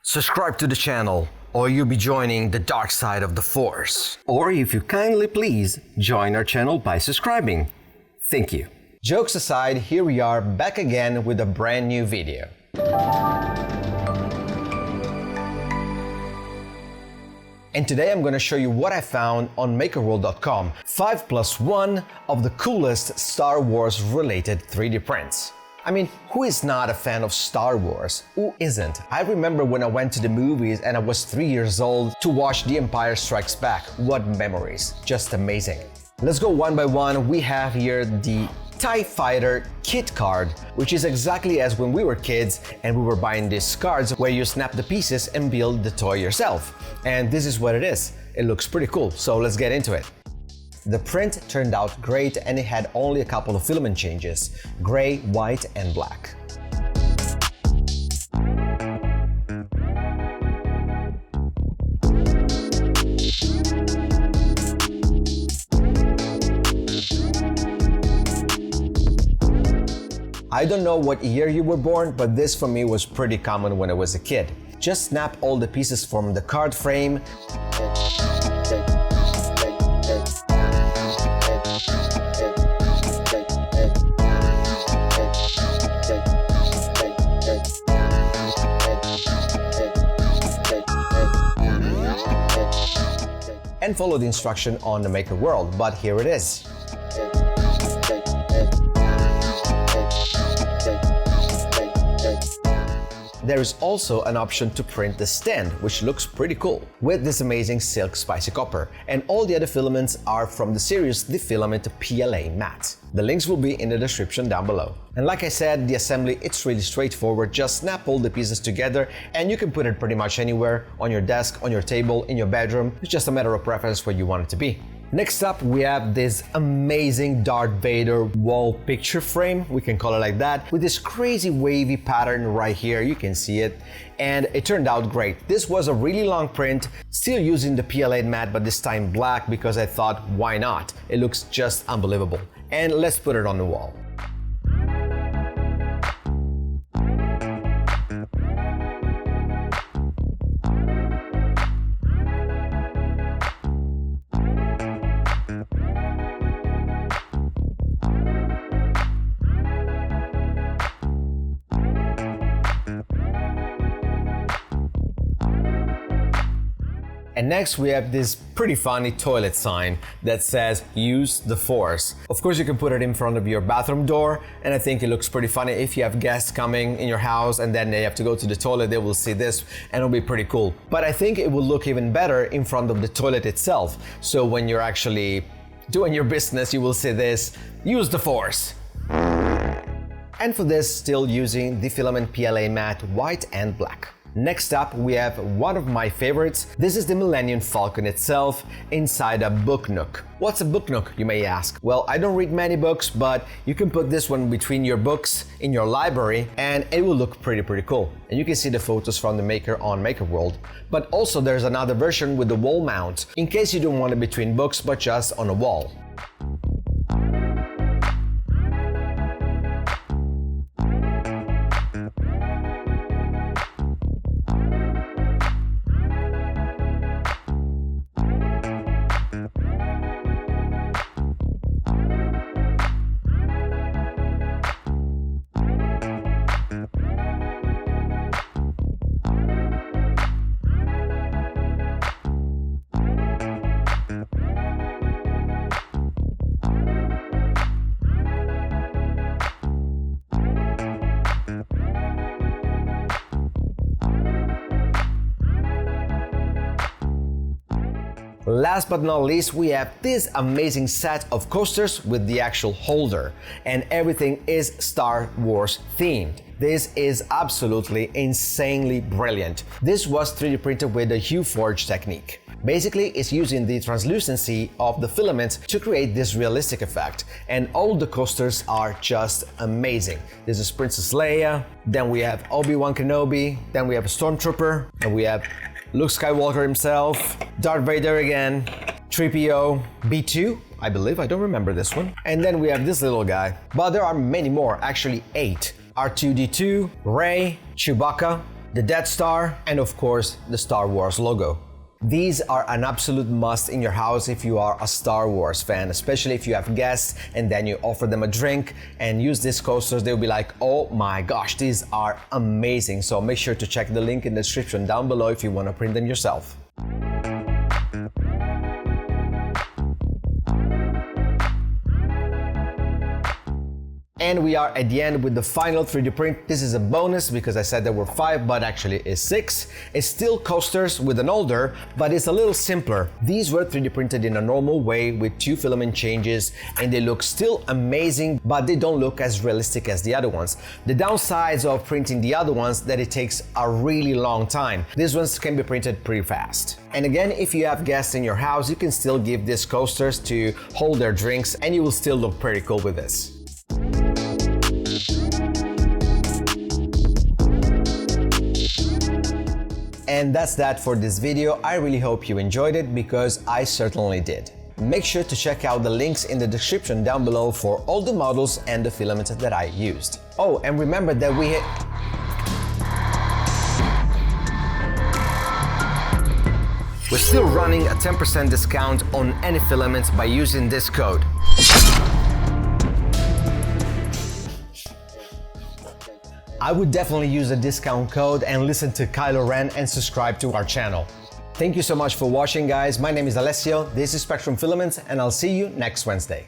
subscribe to the channel, or you'll be joining the dark side of the Force. Or if you kindly please, join our channel by subscribing. Thank you. Jokes aside, here we are back again with a brand new video. And today I'm going to show you what I found on MakerWorld.com, 5+1 of the coolest Star Wars related 3D prints. I mean, who is not a fan of Star Wars? Who isn't? I remember when I went to the movies and I was 3 years old to watch The Empire Strikes Back. What memories. Just amazing. Let's go one by one. We have here the TIE Fighter kit card, which is exactly as when we were kids and we were buying these cards where you snap the pieces and build the toy yourself. And this is what it is. It looks pretty cool, so let's get into it. The print turned out great and it had only a couple of filament changes: gray, white, and black. I don't know what year you were born, but this for me was pretty common when I was a kid. Just snap all the pieces from the card frame, and follow the instruction on the Maker World, but here it is. There is also an option to print the stand, which looks pretty cool, with this amazing silk spicy copper, and all the other filaments are from the series the Filament PLA Matte. The links will be in the description down below. And like I said, the assembly, it's really straightforward. Just snap all the pieces together and you can put it pretty much anywhere, on your desk, on your table, in your bedroom. It's just a matter of preference where you want it to be. Next up, we have this amazing Darth Vader wall picture frame, we can call it like that, with this crazy wavy pattern right here, you can see it, and it turned out great. This was a really long print, still using the PLA matte, but this time black because I thought, why not? It looks just unbelievable. And let's put it on the wall. And next we have this pretty funny toilet sign that says "Use the Force." Of course you can put it in front of your bathroom door, and I think it looks pretty funny if you have guests coming in your house and then they have to go to the toilet, they will see this and it'll be pretty cool. But I think it will look even better in front of the toilet itself. So when you're actually doing your business, you will see this, "Use the Force." And for this, still using the Filament PLA Matte white and black. Next up, we have one of my favorites. This is the Millennium Falcon itself inside a book nook. What's a book nook, you may ask? Well, I don't read many books, but you can put this one between your books in your library and it will look pretty cool. And you can see the photos from the maker on Maker World. But also there's another version with the wall mount, in case you don't want it between books but just on a wall. Last but not least, we have this amazing set of coasters with the actual holder, and everything is Star Wars themed. This is absolutely insanely brilliant. This was 3D printed with the Hue Forge technique. Basically, it's using the translucency of the filaments to create this realistic effect, and all the coasters are just amazing. This is Princess Leia, then we have Obi-Wan Kenobi, then we have a Stormtrooper, and we have Luke Skywalker himself, Darth Vader again, 3PO, B2, I believe, I don't remember this one. And then we have this little guy. But there are many more, actually 8. R2-D2, Rey, Chewbacca, the Death Star, and of course, the Star Wars logo. These are an absolute must in your house if you are a Star Wars fan, especially if you have guests and then you offer them a drink and use these coasters. They'll be like, oh my gosh, these are amazing. So make sure to check the link in the description down below if you want to print them yourself. And we are at the end with the final 3D print. This is a bonus because I said there were 5, but actually it's 6. It's still coasters with an holder, but it's a little simpler. These were 3D printed in a normal way with 2 filament changes, and they look still amazing, but they don't look as realistic as the other ones. The downsides of printing the other ones that it takes a really long time. These ones can be printed pretty fast. And again, if you have guests in your house, you can still give these coasters to hold their drinks and you will still look pretty cool with this. And that's that for this video. I really hope you enjoyed it because I certainly did. Make sure to check out the links in the description down below for all the models and the filaments that I used. Oh, and remember that we're still running a 10% discount on any filaments by using this code. I would definitely use a discount code and listen to Kylo Ren and subscribe to our channel. Thank you so much for watching, guys. My name is Alessio, this is Spectrum Filaments, and I'll see you next Wednesday.